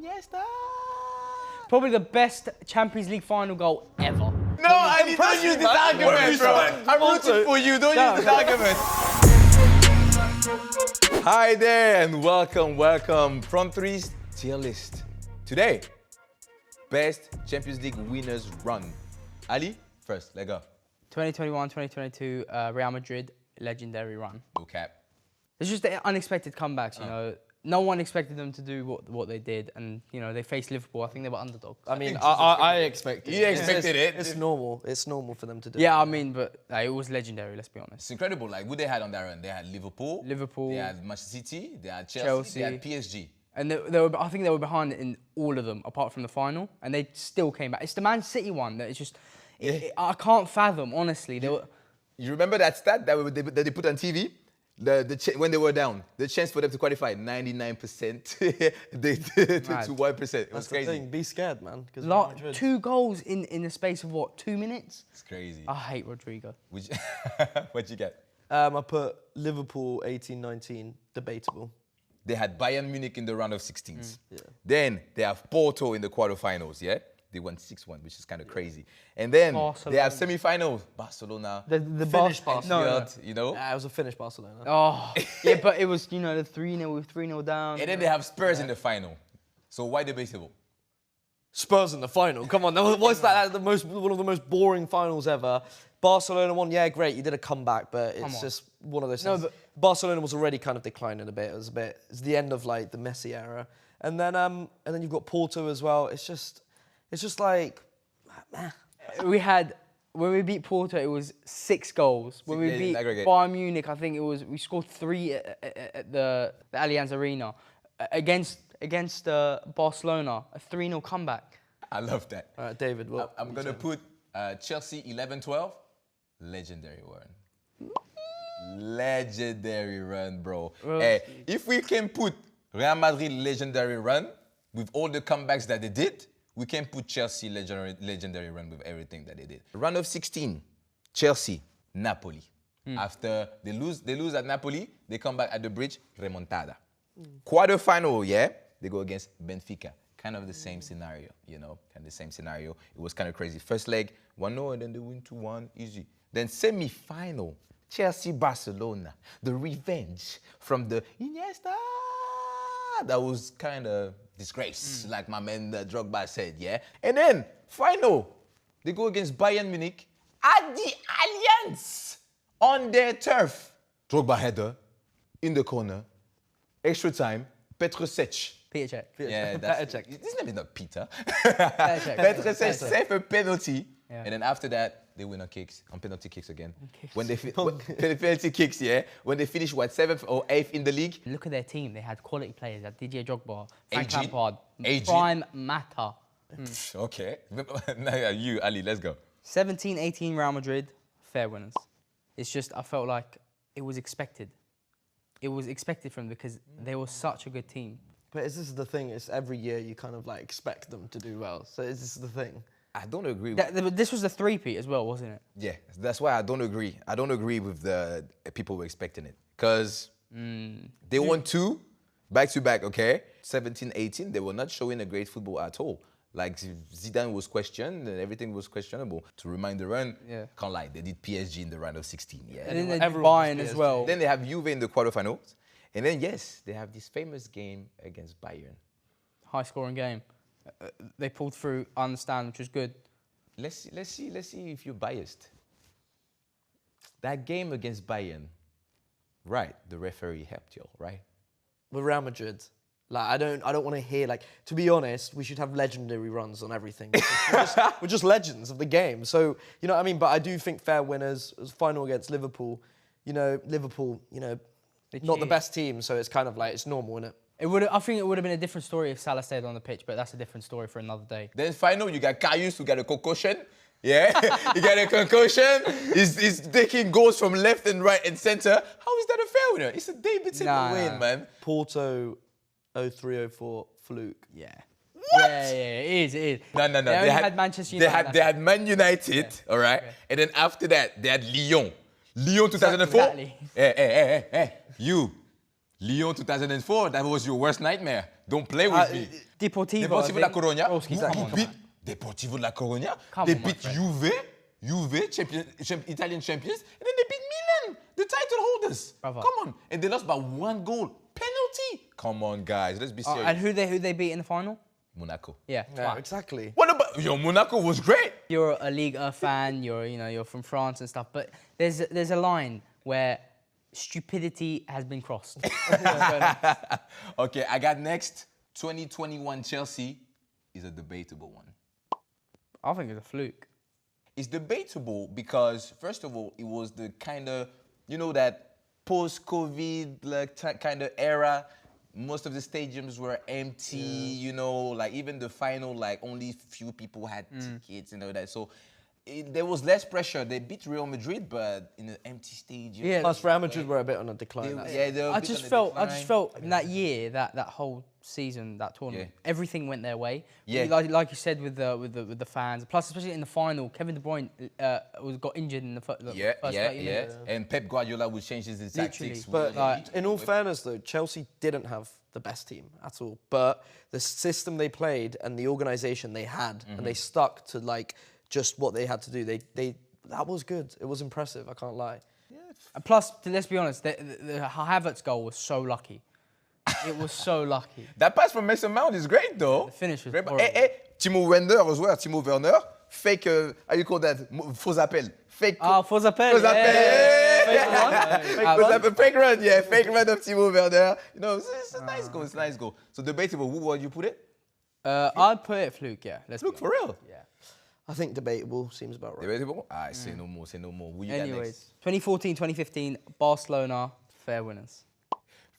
Iniesta. Probably the best Champions League final goal ever. No, Ali, don't use this argument, bro. I'm rooting for you. Don't use this argument. Hi there and welcome. Front Three's tier list. Today, best Champions League winners run. Ali, first, let go. 2021, 2022, Real Madrid, legendary run. No cap. It's just the unexpected comebacks, you know. No one expected them to do what they did, and you know they faced Liverpool. I think they were underdogs. I mean, I expected. You expected it. It's normal. It's normal for them to do. Yeah, I mean, but it was legendary. Let's be honest. It's incredible. Like who they had on that run? They had Liverpool. Liverpool. They had Manchester City. They had Chelsea. They had PSG. And they were, I think they were behind in all of them, apart from the final, and they still came back. It's the Man City one that it's just, I can't fathom, honestly. You remember that stat that they put on TV? When they were down, the chance for them to qualify, 99%. They did to 1%. It was crazy. The thing. Be scared, man. Like 2 goals in the space of what, 2 minutes? It's crazy. I hate Rodrigo. What'd you get? I put Liverpool 18-19, debatable. They had Bayern Munich in the round of 16s. Then they have Porto in the quarterfinals, yeah? They won 6-1, which is kind of crazy. And then they have semi-finals. Barcelona. The finished Barcelona. You know? It was a finished Barcelona. Oh, yeah, but it was, you know, the 3-0 with 3-0 down. And then they have Spurs in the final. So why debatable? Spurs in the final. Come on, what's that? One of the most boring finals ever. Barcelona won. Yeah, great. You did a comeback, but it's just one of those things. But Barcelona was already kind of declining a bit. It's the end of like the Messi era, and then you've got Porto as well. It's just like, When we beat Porto, it was 6 goals. When we beat Bayern Munich, I think we scored 3 at the Allianz Arena against Barcelona, a 3-0 comeback. I love that. All right, David. I'm gonna put Chelsea 11-12, legendary run. Legendary run, bro. Hey, if we can put Real Madrid legendary run with all the comebacks that they did, we can put Chelsea legendary run with everything that they did. Round of 16, Chelsea, Napoli. After they lose at Napoli, they come back at the bridge, remontada. Quarterfinal, they go against Benfica. Kind of the same scenario, you know, It was kind of crazy. First leg, 1-0, and then they win 2-1, easy. Then semi-final, Chelsea, Barcelona. The revenge from the Iniesta. That was kind of disgrace, like my man Drogba said, yeah? And then, final, they go against Bayern Munich at the Allianz on their turf. Drogba header, in the corner, extra time, Petrosec. Peter Cech. Yeah, that's it. His name is not Peter. Cech. Petrosec saved a penalty, and then after that, they win on penalty kicks again. When they penalty kicks, when they finish 7th or 8th in the league. Look at their team. They had quality players. They had Didier Drogba, Frank AG. Lampard, AG. Prime Mata. Okay. Now you, Ali, let's go. 17-18 Real Madrid, fair winners. It's just I felt like it was expected. It was expected from them because they were such a good team. But this is the thing. It's every year you kind of like expect them to do well. So this is the thing. I don't agree. This was the 3-peat as well, wasn't it? Yeah, that's why I don't agree. I don't agree with the people were expecting it. Because they won 2 back-to-back, okay? 17-18, they were not showing a great football at all. Like Zidane was questioned and everything was questionable. To remind the run, can't lie, they did PSG in the round of 16. Yeah. And then they did Bayern as well. Then they have Juve in the quarterfinals. And then, yes, they have this famous game against Bayern. High-scoring game. They pulled through, I understand, which was good. Let's see if you're biased. That game against Bayern, right? The referee helped you, right? With Real Madrid, like I don't want to hear like. To be honest, we should have legendary runs on everything. We're just legends of the game. So you know what I mean. But I do think fair winners. It was final against Liverpool. You know, Liverpool. You know, not the best team, so it's kind of like it's normal, isn't it? I think it would have been a different story if Salah stayed on the pitch, but that's a different story for another day. Then final, you got Karius who got a concussion. Yeah, he got a concussion. He's taking goals from left and right and centre. How is that a fair winner? It's a Davidson win, man. Porto 03-04 fluke. Yeah. What? Yeah, it is. No. They had Manchester United. They had Man United, all right? Okay. And then after that, they had Lyon. Lyon 2004. Exactly. Hey. You. Lyon 2004, that was your worst nightmare. Don't play with me. Deportivo La Coruña. Broski, Who beat Deportivo la Coruña? Come They on, my beat friend. Juve, Italian champions, and then they beat Milan, the title holders. Brother. Come on. And they lost by 1 goal. Penalty. Come on, guys. Let's be serious. And who they beat in the final? Monaco. Yeah. Yeah, exactly. What about Monaco was great. You're a Ligue 1 fan. You're from France and stuff. But there's a line where stupidity has been crossed. Okay, I got next. 2021 Chelsea is a debatable one. I think it's a fluke. It's debatable because, first of all, it was the kind of, that post-COVID kind of era. Most of the stadiums were empty, like even the final, like only few people had tickets and all that. So there was less pressure. They beat Real Madrid, but in an empty stadium. Yeah. Plus, Real Madrid were a bit on a decline. I just felt in that year, that whole season, that tournament, everything went their way. Yeah. Like you said with the fans. Plus, especially in the final, Kevin De Bruyne got injured in the first 30 minutes. And Pep Guardiola would change his tactics. But in all fairness, though, Chelsea didn't have the best team at all. But the system they played and the organisation they had, and they stuck to just what they had to do. That was good. It was impressive. I can't lie. Yeah. Plus, let's be honest, the Havertz goal was so lucky. It was so lucky. That pass from Mason Mount is great, though. The finish was horrible. Timo Werner as well. Timo Werner. Fake, how you call that? Faux appel. Fake. Faux appel. Faux appel. Fake run. Fake run of Timo Werner. It's a nice goal. It's a nice goal. So debatable. Who would you put it? I'd put it fluke, yeah. Fluke, for real? Yeah. I think debatable seems about right. Debatable? I say no more. Say no more. Who you got next? 2014, 2015, Barcelona, fair winners.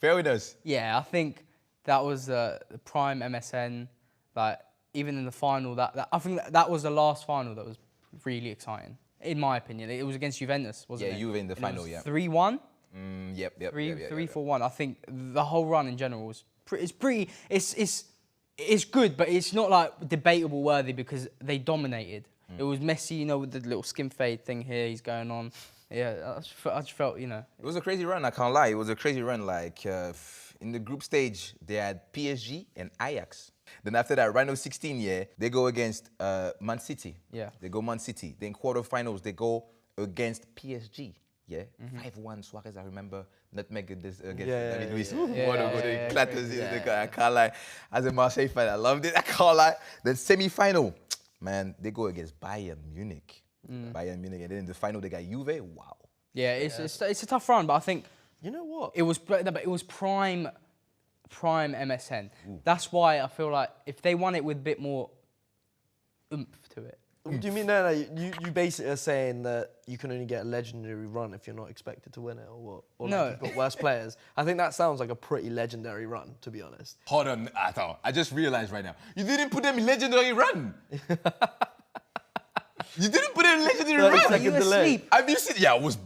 Fair winners? Yeah, I think that was the prime MSN. Even in the final, I think that was the last final that was really exciting, in my opinion. It was against Juventus, wasn't it? Yeah, Juve in the final, yeah. 3-1? Yep. 3-4-1. I think the whole run in general was it's good, but it's not debatable worthy because they dominated. It was Messi, with the little skin fade thing here he's going on. Yeah, I just felt, It was a crazy run, I can't lie. It was a crazy run. In the group stage, they had PSG and Ajax. Then after that, round of 16, they go against Man City. Yeah. They go Man City. Then quarterfinals, they go against PSG. Yeah, 5-1 Suarez, I remember. Nutmeg against David Luiz. I can't lie. As a Marseille fan, I loved it. I can't lie. Then semi-final, man, they go against Bayern Munich. And then in the final, they got Juve. Wow. Yeah, it's a tough run, but I think... You know what? It was prime MSN. Ooh. That's why I feel like if they won it with a bit more oomph to it. Do you mean you basically are saying that you can only get a legendary run if you're not expected to win it, or what? Or no. You've got worse players? I think that sounds like a pretty legendary run, to be honest. Hold on, I just realized right now. You didn't put them in legendary run. You didn't put in a legendary run. Are you asleep? Have you seen? Yeah, I was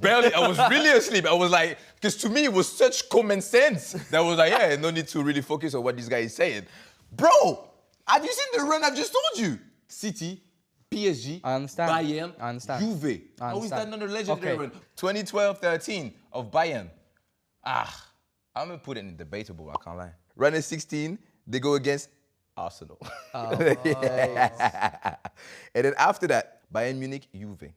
really asleep. I was like, because to me it was such common sense that I was like, yeah, no need to really focus on what this guy is saying. Bro, have you seen the run I've just told you? City, PSG, I understand. Bayern, I understand. Juve. How is that not a legendary run? 2012-13 of Bayern. I'm going to put it in debatable, I can't lie. Run of 16, they go against Arsenal. And then after that, Bayern Munich, Juve.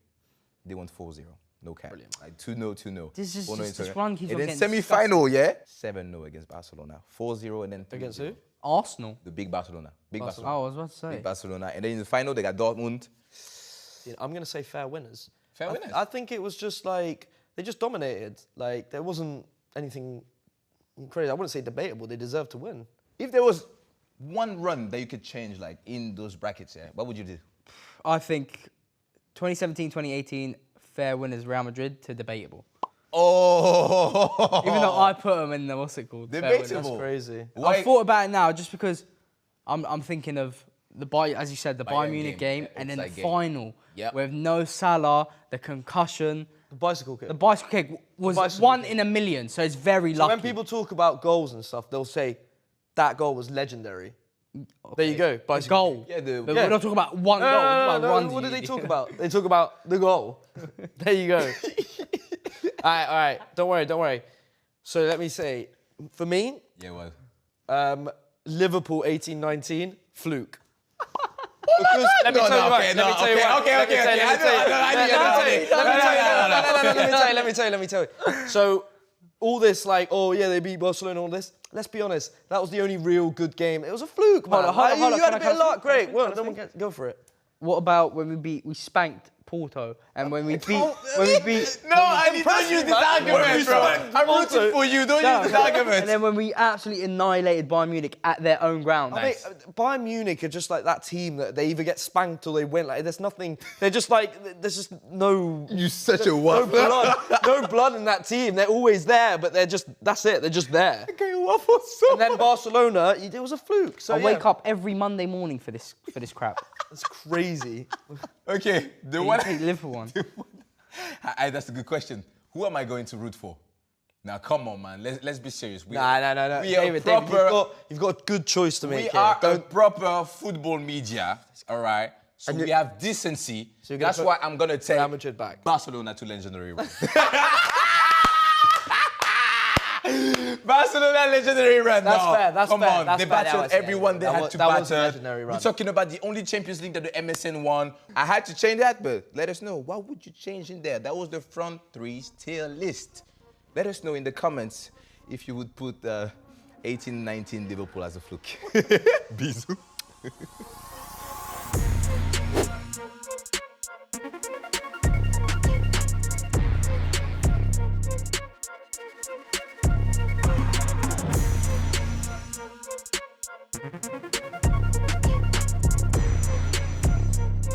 They won 4-0. No cap. Brilliant. 2-0. This run keeps on and then getting semi-final, 7-0 against Barcelona. 4-0 and then 3-0. Against who? Arsenal. The big Barcelona. Oh, I was about to say. Big Barcelona. And then in the final, they got Dortmund. I'm going to say fair winners. Fair winners? I think it was just they just dominated. There wasn't anything crazy. I wouldn't say debatable. They deserved to win. If there was one run that you could change, in those brackets, what would you do? I think 2017, 2018, fair winners Real Madrid to debatable. Oh! Even though I put them in the, what's it called? Debatable. That's crazy. I thought about it now just because I'm thinking of as you said, the Bayern Munich game and then the final with no Salah, the concussion. The bicycle kick. The bicycle kick was one in a million, so it's very lucky. When people talk about goals and stuff, they'll say that goal was legendary. Okay. There you go. Bicycle goal. Yeah, we're not talking about one goal. No, what do they talk about? They talk about the goal. There you go. All right. Don't worry. So let me say, for me, Liverpool 18-19, fluke. Because let me tell you. Let me tell you. So, all this like, oh yeah, they beat Barcelona, all this. Let's be honest, that was the only real good game. It was a fluke, man. Hold on, you had a bit of luck, great. Well, then go for it. What about when we spanked Porto and when we beat? No, I need to use this argument, bro. I'm rooting for you. Don't use this argument. And then when we absolutely annihilated Bayern Munich at their own ground. Nice. Bayern Munich are just like that team that they either get spanked or they win. Like there's nothing. They're just like there's just no. You're such a waffle. No blood in that team. They're always there, but that's it. They're just there. Okay, waffle. So and then Barcelona, it was a fluke. So I wake up every Monday morning for this crap. That's crazy. Okay, the one. You live for one. That's a good question. Who am I going to root for? Now, come on, man. Let's be serious. No. David, you've got a good choice to make. We are a proper football media, all right? So we have decency. So that's why I'm going to take Barcelona to legendary run. Barcelona legendary run. That's fair. Come on. That's they battled everyone they had to battle. Legendary run. We're talking about the only Champions League that the MSN won. I had to change that, but let us know. What would you change in there? That was the front three's tier list. Let us know in the comments if you would put 18-19 Liverpool as a fluke. Bisous.